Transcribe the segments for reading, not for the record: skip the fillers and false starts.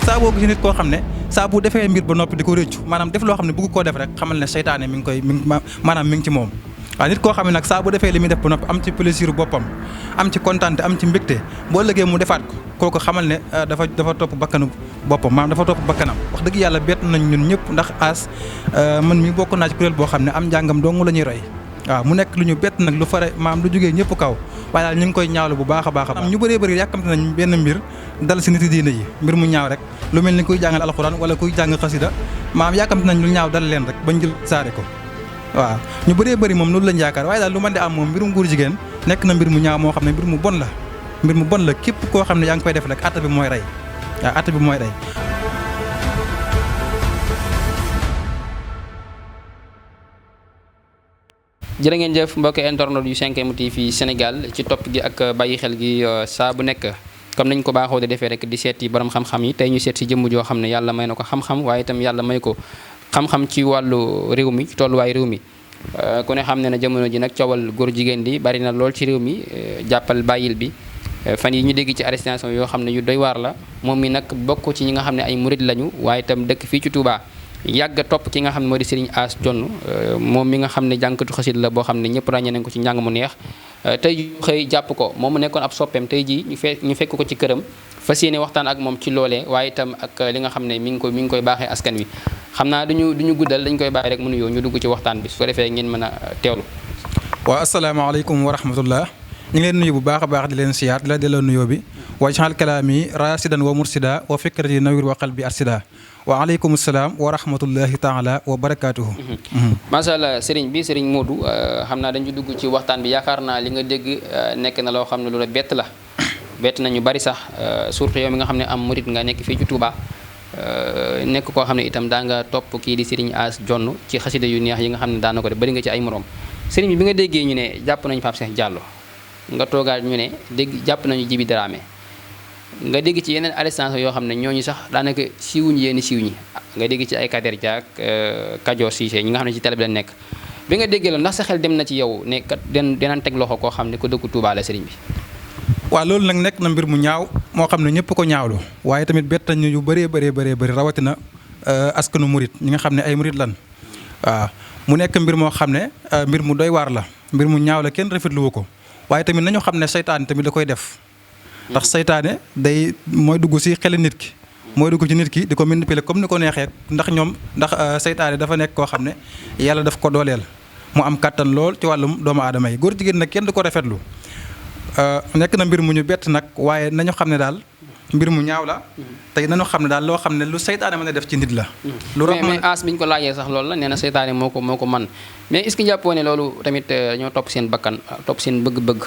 saa boo gis nit koo xam ne saa bu defee mbir ba noppi di ko rëccu maanaam def loo xam ne bëgg koo def rek xamal ne seytaane mi ngi ci moom. waaw nit koo xam ne nag saa bu defee li muy def ba noppi am ci plaisir boppam am ci kontaante am ci mbégte boo ëllëgee mu defaat ko kooku xamal ne dafa topp bakkanu boppam maanaam dafa topp bakkanam. wax dëgg yàlla bett nañ ñun ñëpp ndax as man mi bokk naa ci kuréel boo xam ne am njàngam dong la ñuy roy. waaw mu nekk lu ñu bett nag lu fare maam lu jógee ñëpp kaw waaye daal ñu ngi koy ñaawlu bu baax a baax ñu bëree bëri yàkkamte nañ benn mbir dal si nit diine yi mbir mu ñaaw rek lu mel ni kuy jàngal alxuraan wala kuy jàng xasida maam yàkkamte nañ lu ñaaw dal leen rek bañ jël saare ko. waaw ñu bëree bëri moom loolu lañ yaakaar waaye daal lu mën di am moom mbirum góor jigéen nekk na mbir mu ñaaw moo xam ne mbir mu bon la képp koo xam ne yaa ngi koy def rek atta bi mooy rey waaw atta bi mooy rey. jërë ngeen jëf mbokki internet yu 5M TV Sénégal ci topp gi ak bàyyi xel gi saa bu nekk comme nañ ko baaxoo di defee rek di seeti borom xam-xam yi tey ñu seet si jëmm joo xam ne yàlla may na ko xam-xam waaye itam yàlla may ko xam-xam ci wàllu réew mi ci tolluwaay réew mi ku ne xam ne na jamono ji nag coowal góor jigéen di bari na lool ci réew mi jàppal bàyyil bi fan yi ñu dégg ci arrestation yoo xam ne yu doy waar la moom mi nag bokk ci ñi nga xam ne ay murid lañu waaye itam dëkk fii ci Touba yàgg topp ki nga xam ne moo di Serigne Ass Dione moom mi nga xam ne jànkatu xasit la boo xam ne ñëpp ràññee nañ ko ci njàng mu neex tey xëy jàpp ko moom mu nekkoon ab soppeem tey jii ñu fekk ko ci këram fas yéene waxtaan ak moom ci loolee waaye itam ak li nga xam ne mi ngi koy baaxee askan wi xam naa duñu guddal dañ koy bàyyi rek mu nuyoo ñu dugg ci waxtaan bi su ko defee ngeen mën a teewlu. waaw asalaamaaleykum wa rahmatullah ñu ngi leen nuyu bu baax a baax di leen siyaat di la delloo nuyoo bi wajhal kalaami rasidan wa mursida wa fikrati nawir wa qalbi arsida wa aleykum salaam wa rahmatullahi taala wa barakaatuhu. macha allah Serigne Modou xam naa dañu dugg ci waxtaan bi yaakaar naa li nga dégg nekk na loo xam ne lu la bett la bett nañu bari sax surtout yow mi nga xam ne am murit nga nekk fii ci Touba nekk koo xam ne itam daa nga topp kii di Serigne Ass Dione ci xasida yu neex yi nga xam ne daana ko def bari nga ci ay morom Serigne bi nga déggee ñu ne jàpp nañu Pape Cheikh Diallo nga toogaat ñu ne jàpp nañu Djiby Dramé nga dégg ci yeneen arrestation yoo xam ne ñooñu sax daanaka siiwuñu yéen siiw ñi nga dégg ci ay Kader Diak Kajoor Cissé ñi nga xam ne ci télé bi la nekk bi nga déggee loolu ndax sa xel dem na ci yow ne kat dinañ teg loxo koo xam ne ko dëkku Touba la Serigne bi. waaw loolu nag nekk na mbir mu ñaaw moo xam ne ñëpp ko ñaawlu waaye tamit bett nañu yu bëree bëri rawatina askanu murit ñi nga xam ne ay murit lan waaw mu nekk mbir moo xam ne mbir mu doy waar la mbir mu ñaaw la kenn rafetlu wu ko waaye tamit nañu xam ne seytaane tamit da koy def. ndax seytaane mooy dugg si xeli nit ki mooy dugg ci nit ki di ko manipuler comme ni ko neexee ndax seytaane dafa nekk koo xam ne yàlla daf ko dooleel mu am kàttan lool ci wàllum doomu aadama yi góor jigéen nag kenn du ko rafetlu nekk na mbir mu ñu bett nag waaye nañu xam ne daal mbir mu ñaaw la tey nañu xam ne daal loo xam ne lu seytaane mën a def ci nit la. mais Ass bi ñu ko laajee sax loolu la nee na seytaane moo ko man mais est-ce que jàppoo ne loolu tamit ñoo topp seen bakkan topp seen bëgg-bëgg.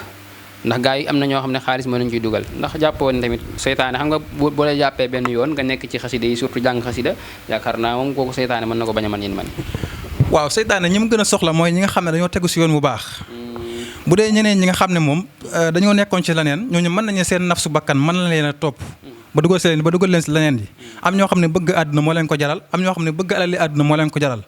ndax gars yi am na ñoo xam ne xaalis mën nañu ciy dugal ndax jàppoo ne tamit seytaane xam nga boo la jàppee benn yoon nga nekk ci xasida yi surtout jàng xasida yaakaar naa moom kooku seytaane mën na ko bañ a mën yéen man. waaw seytaane ñi mu gën a soxla mooy ñi nga xam ne dañoo tegu si yoon bu baax. bu dee ñeneen ñi nga xam ne moom dañoo nekkoon ci leneen ñooñu mën nañu seen nafsu bakkan mën na leen a topp ba dugal leen si leneen yi am ñoo xam ne bëgg àdduna moo leen ko jaral am ñoo xam ne bëgg alali àdduna moo leen ko jaral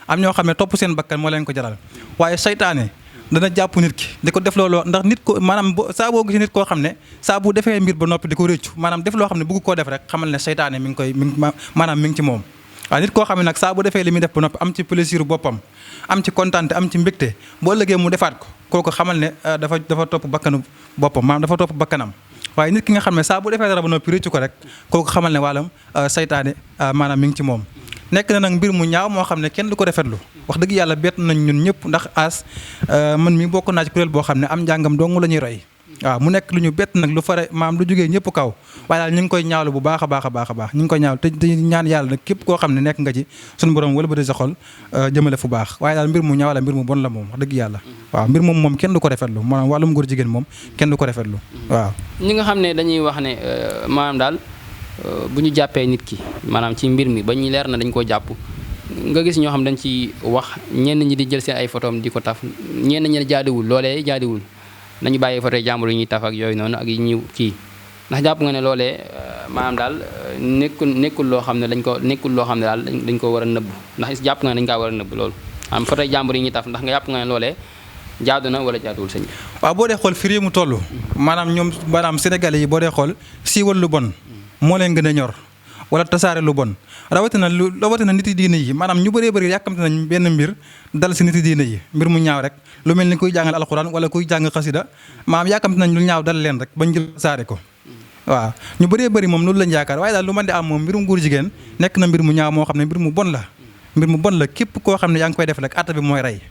am ñoo xam ne topp seen bakkan moo leen ko jaral waaye seytaane dana jàpp nit ki di ko def loolu ndax nit ko maanaam saa boo gis nit koo xam ne saa bu defee mbir ba noppi di ko rëccu maanaam def loo xam ne bëgg koo def rek xamal ne seytaane mi ngi ci moom. waaw nit koo xam ne nag saa bu defee li muy def ba noppi am ci plaisir boppam am ci kontaante am ci mbégte boo ëllëgee mu defaat ko kooku xamal ne dafa topp bakkanu boppam maanaam dafa topp bakkanam waaye nit ki nga xam ne saa bu defee dara ba noppi rëccu ko rek kooku xamal ne wàllam seytaane maanaam mi ngi ci moom. nekk na nag mbir mu ñaaw moo xam ne kenn du ko rafetlu wax dëgg yàlla bett nañ ñun ñëpp ndax Ass man mi bokk naa ci kuréel boo xam ne am njàngam dong la ñuy roy waaw mu nekk lu ñu bett nag lu fare maam lu jógee ñëpp kaw waaye daal ñu ngi koy ñaawlu bu baax a baax ñu ngi koy ñaawlu te ñaan yàlla nag képp koo xam ne nekk nga ci suñu borom wala ba di sa xol jëmale fu baax waaye daal mbir mu ñaaw la mbir mu bon la moom wax dëgg yàlla waaw mbir moom kenn du ko rafetlu maanaam wàllum góor jigéen moom kenn du ko rafetlu waaw ñi nga xam ne dañuy wax ne maanaam daal bu ñu jàppee nit ki maanaam ci mbir mi ba ñu leer na dañ koo jàpp nga gis ñoo xam dañ ci wax ñenn ñi di jël seen ay photom di ko taf ñenn ñi jaadiwul loolee jaadiwul nañu bàyyi photo jàmbur yi ñuy taf ak yooyu noonu ak yi ñuy kii ndax jàpp nga ne loolee maanaam daal nekkul loo xam ne daal dañ ko war a nëbb ndax jàpp nga ne dañ kaa war a nëbb loolu am photo jàmbur yi ñuy taf ndax nga jàpp nga ne loolee jaadu na wala jaaduwul sëñ bi. waaw boo dee xool fii mu toll maanaam Sénégalais yi boo dee xool siiwal lu bon moo leen gën a ñor wala tasaare lu bon rawatina nit yi diine yi maanaam ñu bëree bëri yàkkamte nañ benn mbir dal si nit yi diine yi mbir mu ñaaw rek lu mel ni kuy jàngal alxuraan wala kuy jàng xasida maanaam yàkkamte nañ lu ñaaw dal leen rek bañ jël tasaare ko waaw ñu bëree bëri moom loolu lañ yaakaar waaye daal lu mën di am moom mbirum góor jigéen nekk na mbir mu ñaaw moo xam ne mbir mu bon la képp koo xam ne yaa ngi koy def rek atta bi mooy rey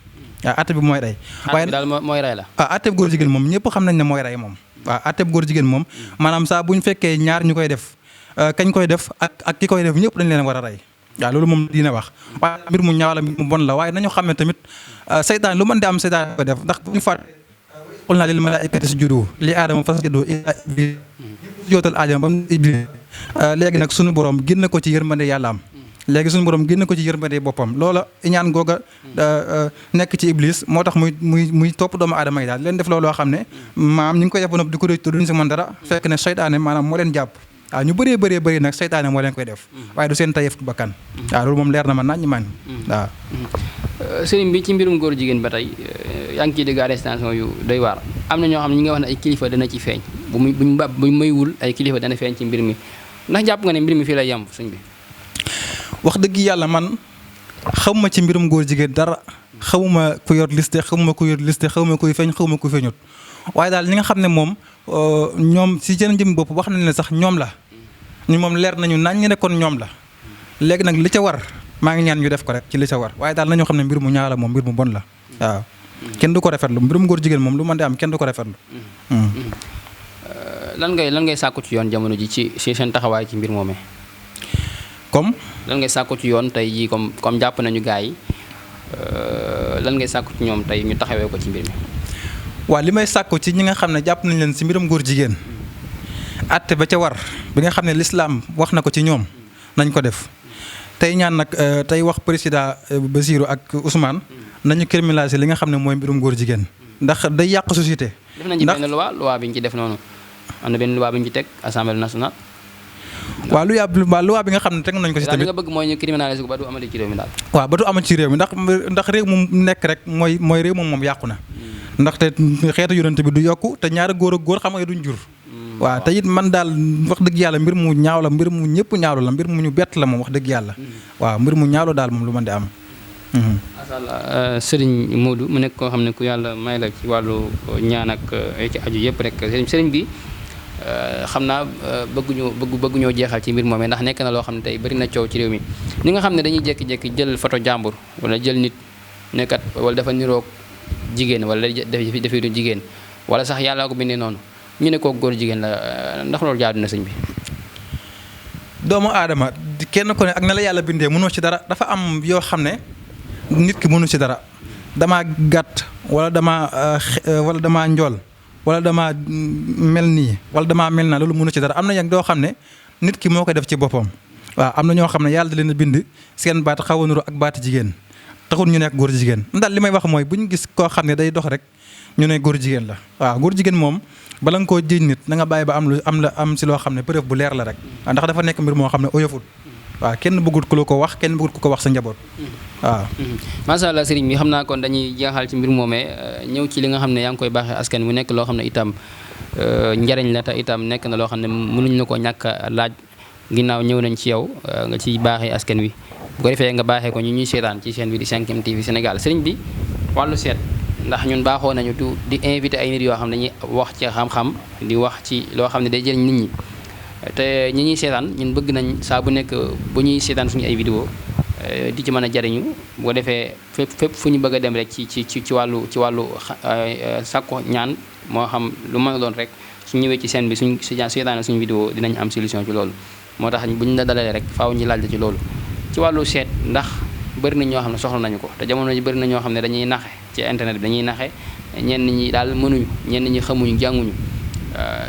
waaw atte bi mooy rey. waaye daal mooy rey la. waaw atte bi góor jigéen moom ñëpp xam nañ ne mooy rey moom. waaw atte bi góor jigéen moom maanaam saa bu ñu fekkee ñaar ñu koy def kañ koy def ak ki koy def ñëpp dañ leen war a rey waaw loolu moom dina wax. waaye mbir mu ñaaw la mbir mu bon la waaye nañu xam ne tamit seytaan lu mën di am seytaan koy def ndax bu ñu fàtte qul naa lil malaa'ikati isjudu li aadama fasjadu illaa ibliis jootal aadama ba mu iblis léegi nag sunu borom génn ko ci yërmande yàlla am léegi suñu borom génn ko ci yërmande boppam loola ñaan googa nekk ci iblis moo tax muy topp doomu aadama yi daal leen def looloo xam ne maam ñu ngi koy def ba noppi di ko rëcc duñ si mën dara fekk ne seytaane maanaam moo leen jàpp waaw ñu bëri nag seytaane moo leen koy def waaye du seen tayef bakkan waaw loolu moom leer na ma nañ man waaw sëriñ bi ci mbirum góor jigéen ba tey yaa ngi ciy dégg arrestation yu doy waar am na ñoo xam ne ñi nga wax ne ay kilifa dana ci feeñ bu maywul ay kilifa dana feeñ ci mbir mi ndax jàpp nga ne mbir mi fii lay yem sëñ bi wax dëgg yàlla man xamuma ci mbirum góor jigéen dara xamuma ku yor liste xamuma kuy feeñ xamuma kuy feeñut waaye daal ñi nga xam ne moom ñoom si seen jëm bopp wax nañ ne sax ñoom la ñu moom leer nañu nañ ñu ne kon ñoom la léegi nag li ca war maa ngi ñaan ñu def ko rek ci li ca war waaye daal nañoo xam ne mbir mu ñaaw la moom mbir mu bon la waaw kenn du ko rafetlu mbirum góor jigéen moom lu mën di am kenn du ko rafetlu lan ngay sàkku ci yoon jamono ji ci seen taxawaay ci mbir moomee comme lan ngay sàkku ci yoon tey jii comme jàpp nañu gars yi lan ngay sàkku ci ñoom tey ñu taxawee ko ci mbir mi. waaw li may sàkku ci ñi nga xam ne jàpp nañ leen si mbirum góor jigéen atte ba ca war bi nga xam ne lislaam wax na ko ci ñoom nañ ko def tey ñaan nag tey wax président Bassirou ak Ousmane nañu criminaliser li nga xam ne mooy mbirum góor jigéen ndax day yàq société. def nañ ci benn loi bi ñu ci def noonu am na benn loi bi ñu ci teg assemblée nationale. waaw loi bi nga xam ne teg nañ ko si tamit li nga bëgg mooy ñu criminaliser ko ba du amati ci réew mi daal. waaw ba du amati ci réew mi ndax réew mu nekk rek mooy réew moom yàqu na. ndaxte xeetu yonent bi du yokku te ñaari góor ak góor xam nga duñ jur. waaw te it man daal wax dëgg yàlla mbir mu ñaaw la mbir mu ñëpp ñaawlu la mbir mu ñu bett la moom wax dëgg yàlla. waaw mbir mu ñaawlu daal moom lu mën di am. macha allah Serigne Modou mu nekk koo xam ne ku yàlla may la ci wàllu ñaan ak ay ci aju yëpp rek Serigne bi. xam naa bëgguñoo jeexal ci mbir moomee ndax nekk na loo xam ne tey bari na coow ci réew mi ñi nga xam ne dañuy jékki-jékki jël photo jàmbur wala jël nit nekkat wala dafa niroog jigéen wala dafay du jigéen wala sax yàlla ko bindee noonu ñu ne koo góor jigéen la ndax loolu jaadu na sëñ bi. doomu aadama kenn ko ne ak na la yàlla bindee mënoo ci dara dafa am yoo xam ne nit ki mënu ci dara damaa gàtt wala damaa njool. wala damaa mel nii wala damaa mel naa loolu mënu ci dara am na yag doo xam ne nit ki moo koy def ci boppam waaw am na ñoo xam ne yàlla da leen a bind seen baat xaw a nuru ak baati jigéen taxul ñu nekk góor jigéen daal li may wax mooy bu ñu gis koo xam ne day dox rek ñu ne góor jigéen la waaw góor jigéen moom bala nga koo jiiñ nit na nga bàyyi ba am si loo xam ne preuve bu leer la rek waaw ndax dafa nekk mbir moo xam ne oyofut waaw kenn bëggut ku la ko wax kenn bëggut ku ko wax sa njaboot waaw. macha allah sëriñ bi xam naa kon dañuy jeexal ci mbir moomee ñëw ci li nga xam ne yaa ngi koy baaxee askan mu nekk loo xam ne itam njariñ la te itam nekk na loo xam ne mënuñ la ko ñàkk laaj ginnaaw ñëw nañ ci yow nga ciy baaxee askan wi bu ko defee nga baaxee ko ñu ñuy seetaan ci chaîne bi di 5M TV Sénégal sëriñ bi wàllu seet ndax ñun baaxoo nañu di invité ay nit yoo xam ne dañuy wax ci xam-xam di wax ci loo xam ne day jëriñ nit ñi te ñi ñuy seetaan ñun bëgg nañ saa bu nekk bu ñuy seetaan suñu ay vidéo di ci mën a jariñu bu ko defee fépp fu ñu bëgg a dem rek ci wàllu sàkko ñaan moo xam lu mën a doon rek su ñëwee ci scène bi suñ seetaan suñu vidéo dinañ am solution ci loolu moo tax bu ñu la dalalee rek faaw ñu laaj la ci loolu ci wàllu seet ndax bëri na ñoo xam ne soxla nañu ko te jamono ji bëri na ñoo xam ne dañuy naxe ci internet bi dañuy naxe ñenn ñi daal mënuñu ñenn ñi xamuñu jànguñu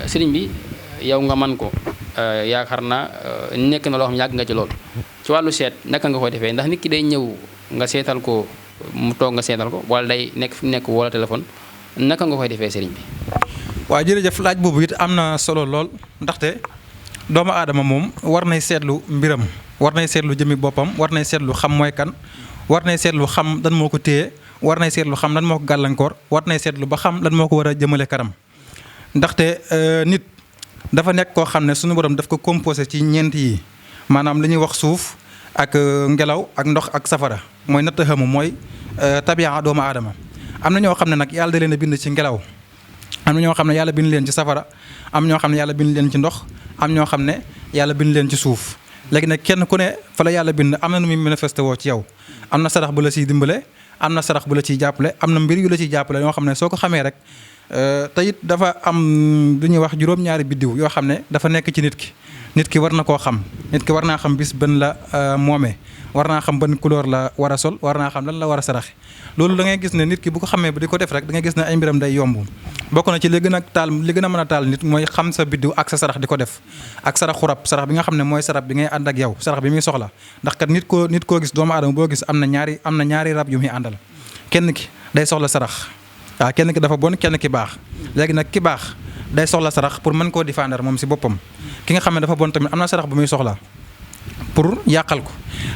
sëriñ bi yow nga man ko yaakaar naa nekk na loo xam ne yàgg nga ci loolu ci wàllu seet naka nga koy defee ndax nit ki day ñëw nga seetal ko mu toog nga seetal ko wala day nekk fi mu nekk wala téléphone naka nga koy defee sëriñ bi. waaw jërëjëf laaj boobu it am na solo lool ndaxte doomu aadama moom war nay seetlu mbiram war nay seetlu jëmi boppam war nay seetlu xam mooy kan war nay seetlu xam lan moo ko téye war nay seetlu xam lan moo ko gàllankoor war nay seetlu ba xam lan moo ko war a jëmale kanam ndaxte nit dafa nekk koo xam ne suñu borom daf ko composé ci ñeent yi maanaam li ñuy wax suuf ak ngelaw ak ndox ak safara mooy natt xamu mooy tabiaa doomu aadama. am na ñoo xam ne nag yàlla da leen a bind ci ngelaw, am na ñoo xam ne yàlla bind leen ci safara, am ñoo xam ne yàlla bind leen ci ndox, am ñoo xam ne yàlla bind leen ci suuf. léegi nag kenn ku ne fa la yàlla bind am na nu muy manifesté woo ci yow. am na sarax bu la ciy dimbale, am na sarax bu la ciy jàppale, am na mbir yu la ciy jàppale yoo xam ne soo ko xamee rek te it dafa am lu ñuy wax juróom-ñaari biddiw yoo xam ne dafa nekk ci nit ki. nit ki war na koo xam, nit ki war naa xam bis ban la moomee, war naa xam ban couleur la war a sol, war naa xam lan la war a saraxe. loolu da ngay gis ne nit ki bu ko xamee ba di ko def rek da ngay gis ne ay mbiram day yomb. bokk na ci li gën a mën a taal nit mooy xam sa biddiw ak sa sarax di ko def, ak sarax xurab, sarax bi nga xam ne mooy sarax bi ngay ànd ak yow, sarax bi muy soxla. ndax kat nit koo gis doomu aadama boo gis am na ñaari rab yu muy àndal. kenn ki day soxla sarax, waaw kenn ki dafa bon, kenn ki baax. léegi nag ki baax day soxla sarax pour mën koo défendre moom si boppam. ki nga xam ne dafa bon tamit am na sarax bu muy soxla pour yàqal ko.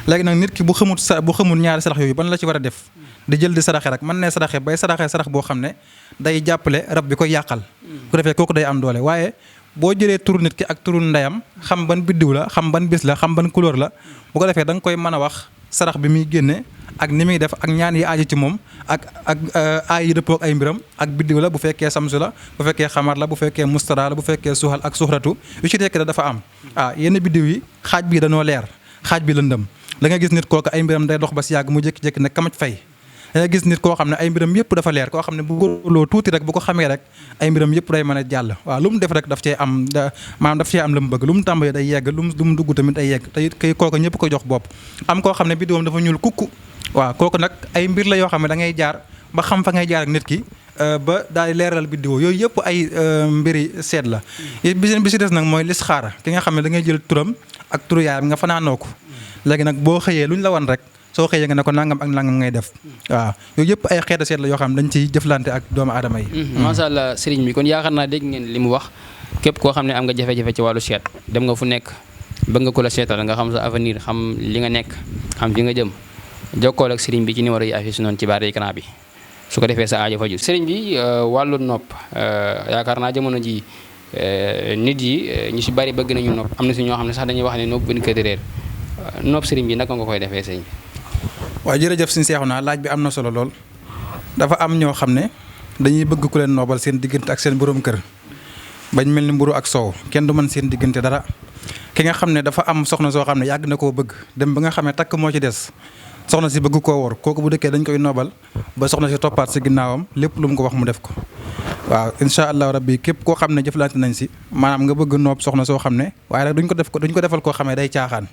léegi nag nit ki bu xamul ñaari sarax yooyu ban la ci war a def di jël di saraxe rek mën ne saraxe bay saraxee sarax boo xam ne day jàppale rab bi koy yàqal. ku defee kooku day am doole. waaye boo jëlee turu nit ki ak turu ndeyam xam ban biddiw la, xam ban bis la, xam ban couleur la, bu ko defee da nga koy mën a wax sarax bi muy génne ak ni muy def ak ñaan yi aaju ci moom ak aay yi dëppoo ak ay mbiram ak biddiw la bu fekkee samsu la, bu fekkee xamar la, bu fekkee mustara la, bu fekkee suuxal ak suuxratu yu ci nekk dafa am. yenn biddiw yi xaaj bi dañoo leer, xaaj bi lëndëm. da nga gis nit kooku ay mbiram day dox ba si yàgg mu jékki-jékki ne kamaj fay. da nga gis nit koo xam ne ay mbiram yëpp dafa leer, koo xam ne bu góorloo tuuti rek bu ko xamee rek ay mbiram yëpp day mën a jàll. waaw lu mu def rek daf cee am lu mu bëgg, lu mu tàmbalee day yegg, lu mu dugg tamit day yegg. te it kooku ñëpp ko jox bopp. am koo xam ne biddiwam dafa ñuul kukku, waaw kooku nag ay mbir la yoo xam ne da ngay jaar ba xam fa ngay jaar ak nit ki ba daal di leeral biddiw yooyu yëpp ay mbiri seet la. bi si des nag mooy listixaara, ki nga xam ne da ngay jël turam ak turu yaayam nga fanaanoo ko. léegi nag boo xëyee lu ñu la wan rek soo xëyee nga ne ko nangam ak nangam ngay def. waaw yooyu yëpp ay xeetu seet la yoo xam ne dañ ciy jëflante ak doomu aadama yi. macha allah sëriñ bi kon yaakaar naa dégg ngeen li mu wax. képp koo xam ne am nga jafe-jafe ci wàllu seet dem nga fu nekk bëgg nga ko la seetal nga xam sa avenir, xam li nga nekk, xam fi nga jëm, jokkool ak sëriñ bi ci numéro yi affiché noonu ci barre écran bi su ko defee sa aajo faju. sëriñ bi wàllu nopp yaakaar naa jamono ji nit yi ñu si bari bëgg nañu nopp, am na si ñoo xam ne sax dañuy wax ne nopp bu ñu ko réer. nopp sëriñ bi naka nga koy defee sëriñ bi. waaw jërëjëf suñu seexu naa laaj bi am na solo lool. dafa am ñoo xam ne dañuy bëgg ku leen noobal seen diggante ak seen borom kër bañ mel ni mburu ak soow kenn du mën seen diggante dara. ki nga xam ne dafa am soxna soo xam ne yàgg na koo bëgg dem ba nga xam ne takk moo ci des soxna si bëgg koo wor, kooku bu dëkkee dañ koy noobal ba soxna si toppaat si ginnaawam lépp lu mu ko wax mu def ko. waaw incha allah rabbi képp koo xam ne jëflante nañ si maanaam nga bëgg noob soxna soo xam ne waaye rek duñ ko defal koo xam ne day caaxaan.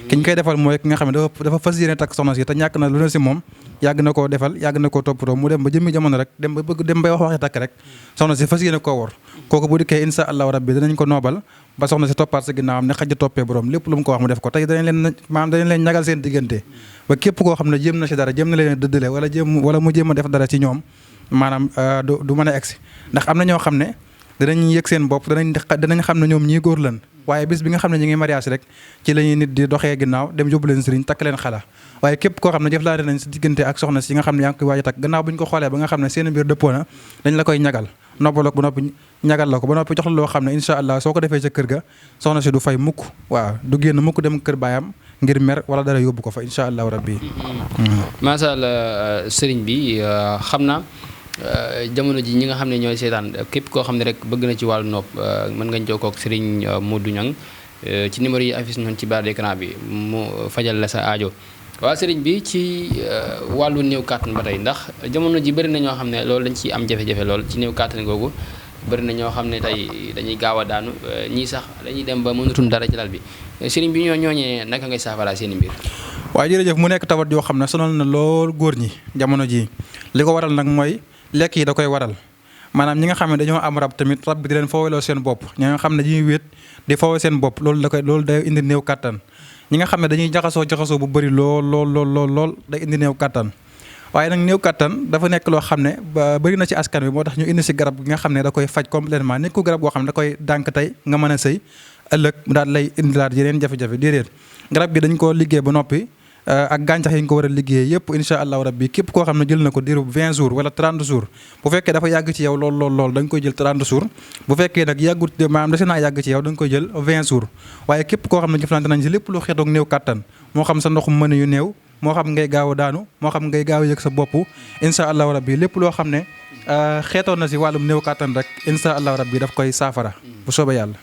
ki ñu koy defal mooy ki nga xam ne dafa fas yéene takk soxna si te ñàkk na lu ne si moom yàgg na koo defal, yàgg na koo toppatoo mu dem ba jëmmi jamono rek dem bay waxee takk rek soxna si fas yéene koo wor. kooku bu dikkee incha allahu rabbi danañ ko noobal ba soxna si toppaat si ginnaawam ne xaj toppee borom lépp lu mu ko wax mu def ko. tey danañ leen ñagal seen diggante ba képp koo xam ne jéem na si dara, jéem na leen dëddale wala mu jéem a def dara ci ñoom maanaam du mën a egsi. ndax am na ñoo xam ne danañ yëg seen bopp danañ xam ne ñoom ñii góor lan, waaye bis bi nga xam ne ñu ngi mariage rek ci la ñuy nit di doxee ginnaaw dem yóbbu leen sëriñ takk leen xala. waaye képp koo xam ne jëflante nañ si diggante ak soxna si nga xam ne yaa ngi koy waaj a takk gannaaw bu ñu ko xoolee ba nga xam ne seen mbir dëppoo na dañ la koy ñagal noppaloo ko ba noppi ñagal la ko ba noppi jox la loo xam ne incha allah soo ko defee ca kër ga soxna si du fay mukk. waaw du génn mukk dem kër baayam ngir mer wala dara yóbbu ko fa incha allahu rabbi. macha allah sëriñ bi xam naa jamono ji ñi nga xam ne ñooy seetaan képp koo xam ne rek bëgg na ci wàllu nopp mën nga jokkoo ak sëriñ Modou Niang ci numéro yi affiché noonu ci barre d'écran bi mu fajal la sa aajo. waaw sëriñ bi ci wàllu néew kàttan ba tey ndax jamono ji bëri na ñoo xam ne loolu dañ ciy am jafe-jafe lool ci néew kàttan googu bëri na ñoo xam ne tey dañuy gaaw a daanu ñii sax dañuy dem ba mënatuñ dara ci lal bi sëriñ bi ñooñee naka ngay saafara seen i mbir. waaw jërëjëf mu nekk tawat yoo xam ne sonal na lool góor ñi jamono ji li ko waral nag mooy lekk yi da koy waral maanaam ñi nga xam ne dañoo am rab tamit rab bi di leen fooweloo seen bopp ñi nga xam ne dañuy wéet di foowe seen bopp loolu day indi néew kàttan ñi nga xam ne dañuy jaxasoo bu bëri lool day indi néew kàttan. waaye nag néew kàttan dafa nekk loo xam ne ba bëri na ci askan wi moo tax ñu indi si garab gi nga xam ne da koy faj complètement nekk ko garab goo xam ne da koy dànk tey nga mën a sëy ëllëg mu daal lay indilaat yeneen jafe-jafe déedéet garab gi dañ koo liggéey ba noppi ak gàncax yi nga ko war a liggéey yëpp incha allahu rabbi képp koo xam ne jël na ko diirub 20 jours wala 30 jours bu fekkee dafa yàgg ci yow lool da nga koy jël 30 jours bu fekkee nag yàggut maanaam dese naa yàgg ci yow da nga koy jël 20 jours waaye képp koo xam ne jëflante nañ si lépp lu xeetoog néew kattan moo xam sa ndoxum mën yu néew moo xam ngay gaaw a daanu moo xam ngay gaaw a yëg sa bopp incha allahu rabbi lépp loo xam ne xeetoon na si wàllum néew kattan rek incha allahu rabbi daf koy saafara bu soobee yàlla.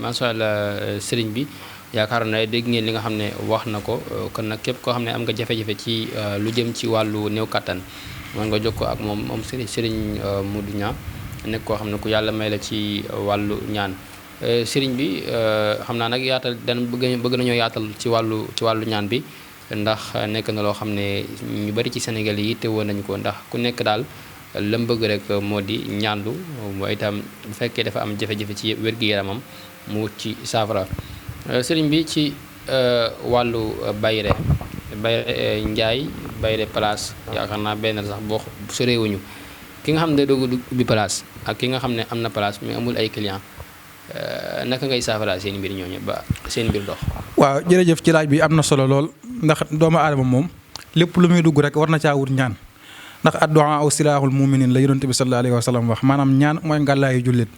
macha allah sëriñ bi yaakaar na dégg ngeen li nga xam ne wax na ko kon nag képp koo xam ne am nga jafe-jafe ci lu jëm ci wàllu néew kattan mën nga jokkoo ak moom sëriñ Modou Niang nekk koo xam ne ku yàlla may la ci wàllu ñaan sëriñ bi xam naa nag yaatal dana bëgg nañoo yaatal ci wàllu ñaan bi ndax nekk na loo xam ne ñu bari ci Sénégal yi te woon nañu ko ndax ku nekk daal lam bëgg rek moo di ñaandu mooy itam bu fekkee dafa am jafe-jafe ci wér-gu-yaramam mu wut ci saafara sëriñ bi ci wàllu bayre njaay bayre place yaakaar naa benn sax boo soreewuñu ki nga xam ne doog ubbi place ak ki nga xam ne am na place mais amul ay client naka ngay saafara seen mbir ñooñu ba seen mbir dox. waaw jërëjëf ci laaj bi am na solo lool ndax doomu aadama moom lépp lu muy dugg rek war na caa wut ñaan ndax addu'a aw silaahul muminin la yonent bi sallallahu alayhi wa sallam wax maanaam ñaan mooy ngàllaayu jullit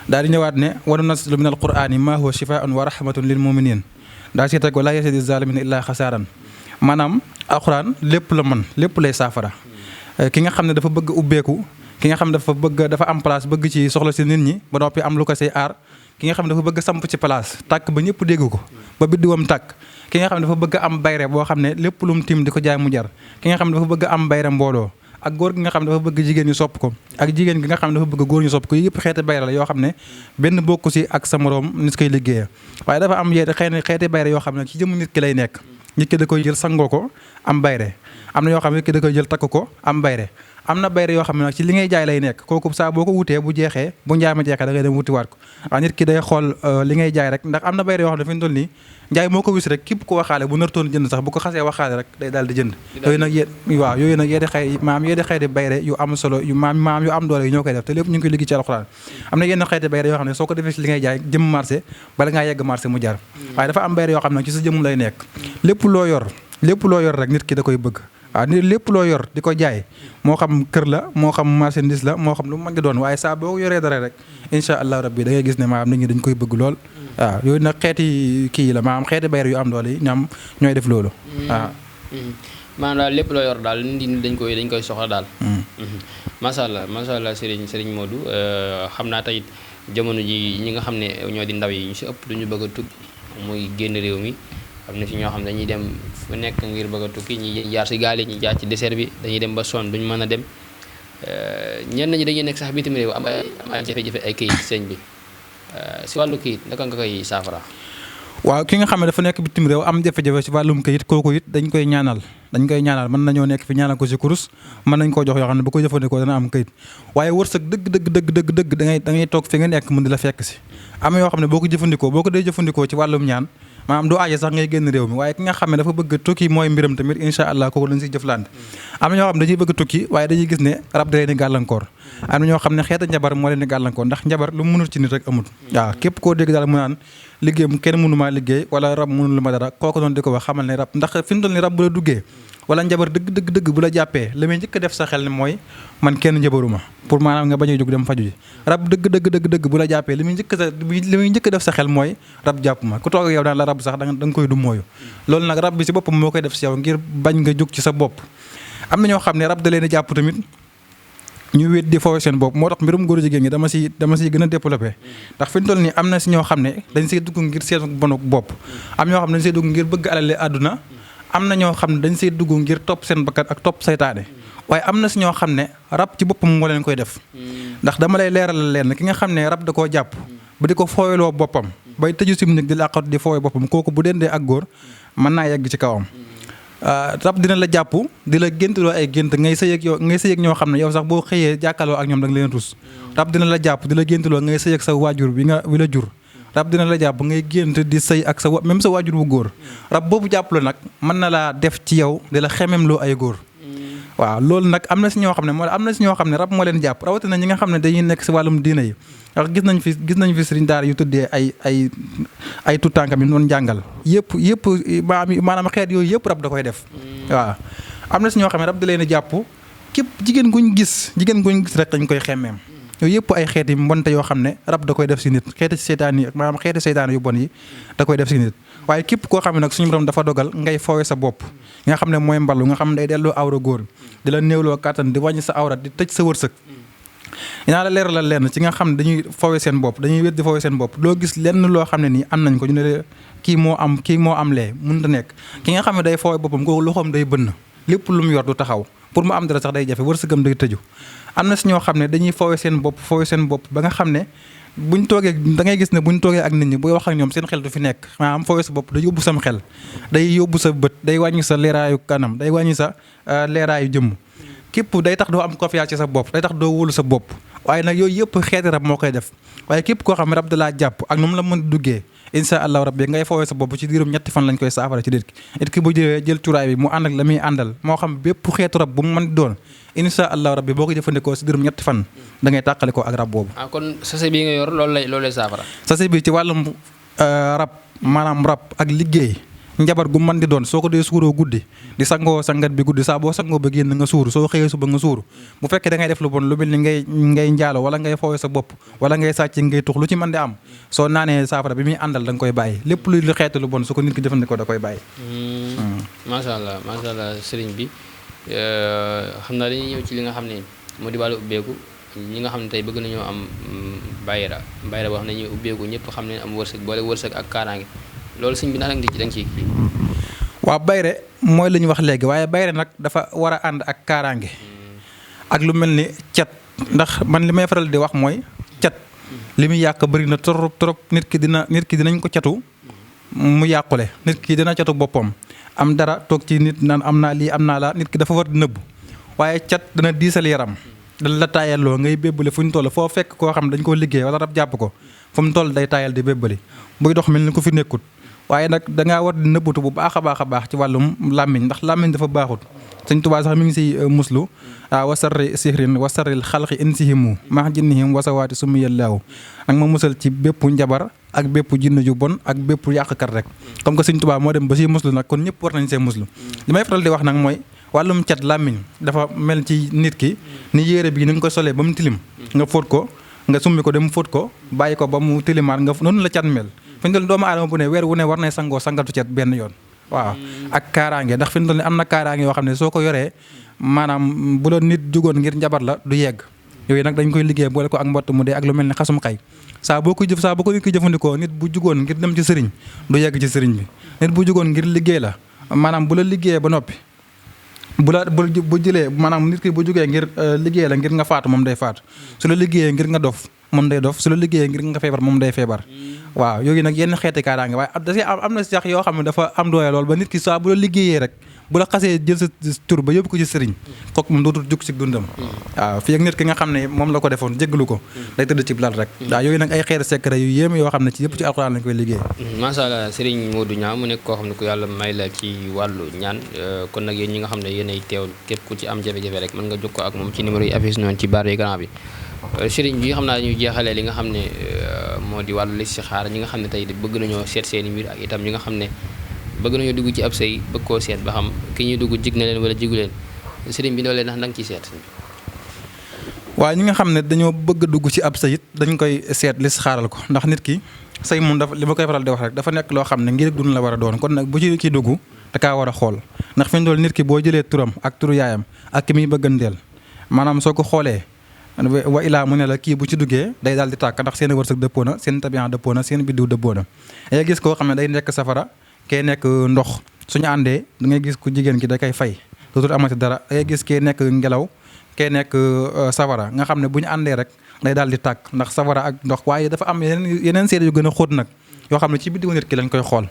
daal di ñëwaat ne wa nunazzilu min alqur'ani ma huwa shifaa'un wa rahmatun lil muminin daa si teg wala yazidi zalimina illaa xasaaran maanaam alquran lépp la mën lépp lay saafara ki nga xam ne dafa bëgg ubbeeku ki nga xam ne dafa am place bëgg ci soxla si nit ñi ba noppi am lu ko say aar ki nga xam ne dafa bëgg samp ci place tàkk ba ñëpp dégg ko ba biddiwam tàkk ki nga xam ne dafa bëgg am bayre boo xam ne lépp lu mu tim di ko jaay mu jar ki nga xam ne dafa bëgg am bayre mbooloo ak góor gi nga xam ne dafa bëgg jigéen ñu sopp ko ak jigéen gi nga xam ne dafa bëgg góor ñu sopp ko yëpp xeeti bayre la yoo xam ne benn bokku si ak sa moroom nit koy liggéeya waaye dafa am xeeti bayre yoo xam ne ci jëmm nit ki lay nekk nit ki da koy jël sangoo ko am bayre am na yoo xam ne nit ki da koy jël takk ko am bayre am na bayre yoo xam ne nag ci li ngay jaay lay nekk kooku saa boo ko wutee bu jeexee bu njaay ma jeexee da ngay dem wutiwaat ko waaw nit ki day xool li ngay jaay rek ndax am na bayre yoo xam ne fi ñu toll nii njaay moo ko wis rek képp ko waxaale bu nartoon jënd sax bu ko xasee waxaale rek day daal di jënd yooyu nag yeedi xeeti bayre yu am solo yu maam yu am doole yi ñoo koy def te lépp ñu ngi koy liggéey ci alxuraan am na yenn xeeti bayre yoo xam ne soo ko defee ci li ngay jaay jëm marché bala ngaa yegg marché mu jar waaye dafa am bayre yoo xam ne ci sa jëmm lay nekk lépp loo yor rek nit ki da koy bëgg waaw ni lépp loo yor di ko jaay moo xam kër la moo xam marchandise la moo xam lu mu mën di doon waaye saa boo yoree dara rek incha allah rabbi da ngay gis ne maanaam nit ñi dañ koy bëgg lool waaw yooyu nag xeeti kii la maanaam xeeti bayre yu am doole yi ñoom ñooy def loolu waaw maanaam daal lépp loo yor daal nit ñi dañ koy soxla daal macha allah Serigne Modou xam naa tey jamono ji ñi nga xam ne ñoo di ndaw yi ñu si ëpp duñu bëgg a tukki muy génn réew mi am na si ñoo xam ne dañuy dem fu nekk ngir bëgg a tukki ñi jaar si gaal yi ñi jaar ci désert bi dañuy dem ba sonn duñ mën a dem ñenn ñi dañuy nekk sax bitim réew am ay jafe-jafe ay këyit sëñ bi si wàllu këyit naka nga koy saafara. waaw ki nga xam ne dafa nekk bitim réew am jafe-jafe si wàllum këyit kooku it dañ koy ñaanal mën nañoo nekk fi ñaanal ko si kurus mën nañ koo jox yoo xam ne bu ko jëfandikoo dana am këyit waaye wërsëg dëgg da ngay toog fi nga nekk mën di la fekk si am yoo xam ne boo ko dee jëfandikoo ci wàllum ñaan maanaam doo aaje sax ngay génn réew mi waaye ki nga xam ne dafa bëgg tukki mooy mbiram tamit incha allah kooku dañ siy jëflante am na ñoo xam ne dañuy bëgg tukki waaye dañuy gis ne rab da leen di gàllankoor am na ñoo xam ne xeeta njabar moo leen di gàllankoor ndax njabar lu mu mënul ci nit rek amul waaw képp koo dégg daal mu naan liggéey kenn mënu maa liggéey wala rab mënul lu ma dara kooku noonu di ko wax xamal ne rab ndax fi mu toll ni rab bu la duggee wala njabar dëgg bu la jàppee la muy njëkk a def sa xel ne mooy man kenn njabaruma pour maanaam nga bañ a jóg dem faju ji rab dëgg bu la jàppee li muy njëkk a def sa xel mooy rab jàpp ma ku toog ak yow daan la rab sax da nga koy du mooyu loolu nag rab bi si boppam moo koy def si yow ngir bañ nga jóg ci sa bopp am na ñoo xam ne rab da leen a jàpp tamit ñu wéet di foowe seen bopp moo tax mbirum góor jigéen ñi dama si gën a développé ndax fi ñu toll nii am na si ñoo xam ne dañ siy dugg ngir seen bonu bopp am ñoo xam ne dañ siy dugg ngir bëgg alale àdduna am na ñoo xam ne dañ siy dugg ngir topp seen bakkan ak topp saytaane waaye am na si ñoo xam ne rab ci boppam moo leen koy def ndax dama lay leeral leen ki nga xam ne rab da koo jàpp ba di ko fooyaloo boppam bay tëju si nit di laqatu di fooy boppam kooku bu dendee ak góor mën naa yegg ci kawam rab dina la jàpp di la géntaloo ay gént ngay sëy ak ñoo xam ne yow sax boo xëyee jàkkaarloo ak ñoom da nga leen rus rab dina la jàpp di la géntaloo ngay sëy ak sa waajur wi la jur rab dina la jàpp ngay gént di sëy ak même sa waajur bu góor rab boobu jàpp la nag mën na laa def ci yow di la xemem loo ay góor waaw loolu nag am na si ñoo xam ne rab moo leen jàpp rawatina ñi nga xam ne dañuy nekk si wàllum diina yi ndax gis nañ fi sëriñ daara yu tuddee ay tuttànkam yi noonu jàngal yëpp maanaam xeet yooyu yëpp rab da koy def waaw am na si ñoo xam ne rab da leen a jàpp képp jigéen guñ gis rek dañ koy xemmeem yooyu yëpp ay xeeti mbonte yoo xam ne rab da koy def si nit xeeti seytaan yi maanaam xeeti seytaan yu bon yi da koy def si nit waaye képp koo xam ne nag suñu borom dafa dogal ngay foowe sa bopp nga xam ne mooy mballu nga xam ne day delloo awra góor di la néewloo kàttan di wàññi sa awra di tëj sa wërsëg dinaa la leeralal lenn ci nga xam ne dañuy foowe seen bopp dañuy wét di foowe seen bopp loo gis lenn loo xam ne nii am nañ ko ñu ne kii moo am lee mënut a nekk ki nga xam ne day foowe boppam kooku loxoom day bënn lépp lu mu yor du taxaw pour mu am dara sax day jafe wërsëgam day tëju am na si ñoo xam ne dañuy foowe seen bopp ba nga xam ne buñ toogee da ngay gis ne buñ toogee ak nit ñi booy wax ak ñoom seen xel du fi nekk maanaam foowe sa bopp day yóbbu sam xel day yóbbu sa bët day wàññi sa leeraayu kanam day wàññi sa leeraayu jëmm képp day tax doo am confiance ci sa bopp day tax doo wóolu sa bopp waaye nag yooyu yëpp xeeti rab moo koy def waaye képp koo xam ne rab da laa jàpp ak nu mu la mën duggee insha allahu rabbi ngay foowee sa bopp ci diirum 3 fan lañ koy saafara ci nit ki bu jël cuuraay bi mu ànd ak la muy àndal moo xam bépp xeetu rab bu mu mën di doon insha allahu rabbi boo ko jëfandikoo si diirum 3 fan da ngay tàqale ko ak rab boobu. kon sachet bi nga yor loolu lay saafara. sachet bi ci wàllum rab maanaam rab ak liggéey njabar gu mën di doon soo ko dee suuroo guddi di sangoo sangat bi guddi saa boo sangoo ba génn nga suur soo xëyee suba nga suur bu fekkee da ngay def lu bon lu mel ni ngay njaalo wala ngay foowe sa bopp wala ngay sàcc ngay tux lu ci mën di am soo naanee saafara bi muy àndal da nga koy bàyyi lépp luy lu xeetu lu bon su ko nit ki jëfandikoo da koy bàyyi. macha allah sëriñ bi xam naa dañuy ñëw ci li nga xam ne moo di wàllu ubbeeku ñi nga xam ne tey bëgg nañoo am bayra boo xam ne ñuy ubbeeku ñëpp xam ne am wërsëg boole wërsëg ak kaaraange loolu sëñ bi ndax da nga ciy kii. waaw bayre mooy li ñu wax léegi waaye bayre nag dafa war a ànd ak kaaraange ak lu mel ni cat ndax man li may faral di wax mooy cat li muy yàq bëri na trop nit ki dinañ ko catu mu yàqule nit ki dina catu boppam am dara toog ci nit naan am naa lii am naa laa nit ki dafa war di nëbb waaye cat dana diisal yaram dana la taayalloo ngay bébbale fu ñu toll foo fekk koo xam dañ koo liggéey wala rab jàpp ko fu mu toll day taayal di bébbali buy dox mel ni ko fi nekkut waaye nag dangaa war di nëbbatu bu baax a baax ci wàllum làmmiñ ndax làmmiñ dafa baaxut Sëñ Tuubaa sax mi ngi si muslu wasarri sihrin wasarril xalqi insihimu max jinnihim wasawaati sumiyallaahu ak ma musal ci bépp njabar ak bépp jinn ju bon ak bépp yàqkat rek comme que Sëñ Tuubaa moo dem ba si muslu nag kon ñëpp war nañ see muslu li may faral di wax nag mooy wàllum cat làmmiñ dafa mel ci nit ki ni yére bi ni nga ko solee ba mu tilim nga fóot ko nga summi ko dem fóot ko bàyyi ko ba mu tilimaat nga noonu la cat mel fi ñu toll doomu aadama bu ne weer wu ne war nay sangatu cet benn yoon waaw ak kaaraange ndax fi ñu toll am na kaaraange yoo xam ne soo ko yoree maanaam bu doon nit jugoon ngir njabar la du yegg yooyu nag dañ koy liggéey boole ko ak mbott mu dee ak lu mel ni xasum xay saa boo ko nit koy jëfandikoo nit bu jugoon ngir dem ci sëriñ du yegg ci sëriñ bi nit bu jugoon ngir liggéey la maanaam bu la liggéeyee ba noppi bu jëlee maanaam nit ki bu jugee ngir liggéey la ngir nga faatu moom day faatu su la liggéeyee ngir nga dof moom day dof su la liggéeyee ngir nga feebar moom day feebar waaw yooyu nag yenn xeeti kaaraange waaye da si am na sax yoo xam ne dafa am doole lool ba nit ki saa bu la liggéeyee rek bu la xasee jël sa tur ba yóbbu ko ci sëriñ kooku moom dootul jug si dundam waaw fii ak nit ki nga xam ne moom la ko defoon jéggalu ko day tëdd ci lal rek waaw yooyu nag ay xeeti secret yu yéem yoo xam ne ci yëpp ci alxuraan lañ koy liggéey macha allah Serigne Modou Niang mu nekk koo xam ne ku yàlla may la ci wàllu ñaan kon nag yéen ñi nga xam ne yéenay teew képp ku ci am jafe-jafe rek mën nga jokkoo ak moom ci numéro yi affiche noonu ci barre écran bi Serigne bi xam naa dañuy jeexalee li nga xam ne moo di wàllu listixaar ñi nga xam ne tey bëgg nañoo seet seeni mbir ak itam ñi nga xam ne bëgg nañoo dugg ci ab sëy bëgg koo seet ba xam ki ñuy dugg jig na leen wala jigu leen Serigne bi ndoolee ndax da nga ciy seet. waaw ñi nga xam ne dañoo bëgg a dugg ci ab sëy it dañ koy seet listixaaral ko ndax nit ki sëy moom dafa li ma koy faral di wax rek dafa nekk loo xam ne ngir dund la war a doon kon nag bu ci kii dugg da kaa war a xool ndax fi ñu doon nit ki boo jëlee turam ak turu yaayam ak ki muy bëgganteel maanaam soo ko xoolee wa ilaa mu ne la kii bu ci duggee day daal di tàkk ndax seen wërsëg dëppoo na seen tabian dëppoo na seen biddiw dëppoo na ngay gis koo xam ne day nekk safara kee nekk ndox suñu àndee da ngay gis ku jigéen ki da koy fay dootul amati dara da ngay gis kee nekk ngelaw kee nekk safara nga xam ne bu ñu àndee rek day daal di tàkk ndax safara ak ndox waaye dafa am yeneen seede yu gën a xóot nag yoo xam ne ci biddiw nit ki lañ koy xool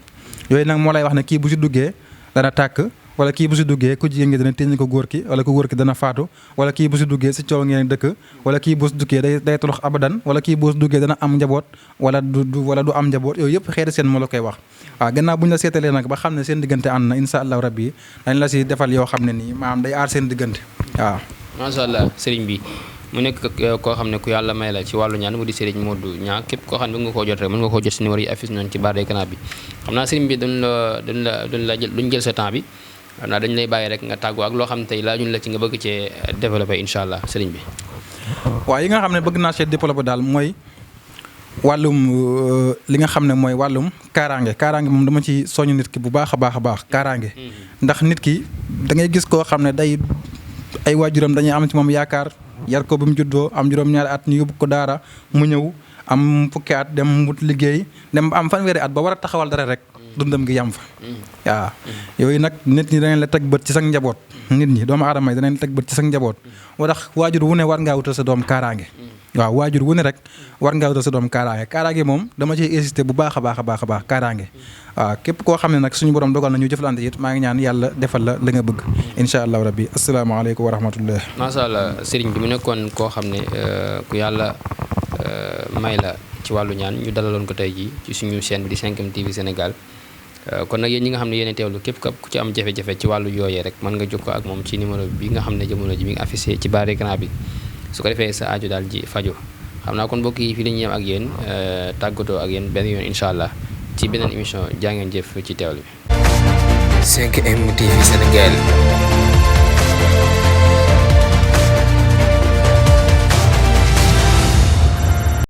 yooyu nag moo lay wax ne kii bu ci duggee dana tàkk wala kii bu si duggee ku jigéen gi dana téeñ ko góor ki wala ku góor ki dana faatu wala kii bu si duggee si coow ngeen dëkk wala kii bu si duggee day torox abadan wala kii bu si duggee dana am njaboot wala du am njaboot yooyu yëpp xeeti seen moo la koy wax waaw gannaaw bu ñu la seetalee nag ba xam ne seen diggante ànd na insha allahu rabbi dañ la si defal yoo xam ne nii maanaam day aar seen diggante waaw. macha allah sëriñ bi mu nekk koo xam ne ku yàlla may la ci wàllu ñaan mu di sëriñ Modou Niang képp koo xam ne bëgg nga koo jot rek mën nga koo jot si numéro yi affiche noonu ci barre d'écran bi xam naa sëriñ bi duñ jël sa temps bi xam naa dañu lay bàyyi rek nga tàggoo ak loo xam ne tey laajuñ la ci nga bëgg cee développé incha allah sëriñ bi. waaw yi nga xam ne bëgg naa cee développé daal mooy wàllum li nga xam ne mooy wàllum kaaraange moom dama ci soññ nit ki bu baax a baax kaaraange ndax nit ki da ngay gis koo xam ne day ay waajuram dañuy am ci moom yaakaar yar ko ba mu juddoo am juróom-ñaari at ñu yóbbu ko daara mu ñëw am fukki at dem wut liggéey dem am fanweeri at ba war a taxawal dara rek dundam gi yam fa waaw yooyu nag nit ñi danañ la teg bët ci sa njaboot nit ñi doomu aadama yi danañ la teg bët ci sa njaboot moo tax waajur wu ne war ngaa wutal sa doom kaaraange waaw waajur wu ne rek war ngaa wutal sa doom kaaraange moom dama ciy insister bu baax a baax kaaraange waaw képp koo xam ne nag suñu borom dogal na ñu jëflante it maa ngi ñaan yàlla defal la li nga bëgg incha allahu rabbi asalaamaaleykum wa rahmatullah. macha allah sëriñ bi mu nekkoon koo xam ne ku yàlla may la ci wàllu ñaan ñu dalaloon ko tey jii ci suñu chaîne bi di 5M TV Sénégal kon nag yéen ñi nga xam ne yéen a teewlu képp ku ci am jafe-jafe ci wàllu yooyee rek mën nga jokkoo ak moom ci numéro bi nga xam ne jamono ji mi ngi affiché ci barre écran bi su ko defee sa aajo daal ji faju xam naa kon mbokk yi fii la ñuy yem ak yéen tàggatoo ak yéen benn yoon incha allah ci beneen émission jaa ngeen jëf ci teewlu bi. 5M TV Sénégal.